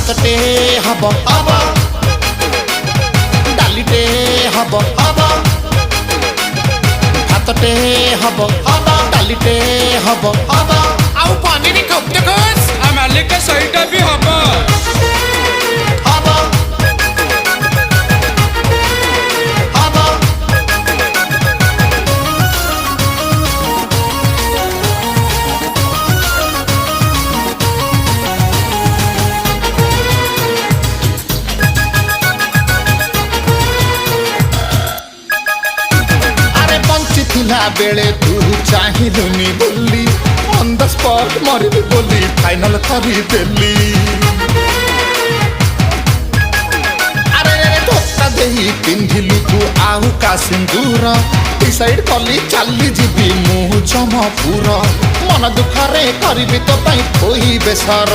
भातटे हब हब डालीटे हब हब भातटे हब हब डालीटे हब हब आउ पनीर कब्दकोस मालिक सहीटा भी हम हब हब अरे बंची थिला बेले तू चाहिलुनी बोली ऑन द स्पॉट मरिबी बोली फाइनल करी देली अरे रे धोखा देही पिंधिलु तू आउ का सिंदूर डिसाइड कली चाली जीवी मुँह जमपुर मन दुखरे करिबी तो पाई खोई बेसर।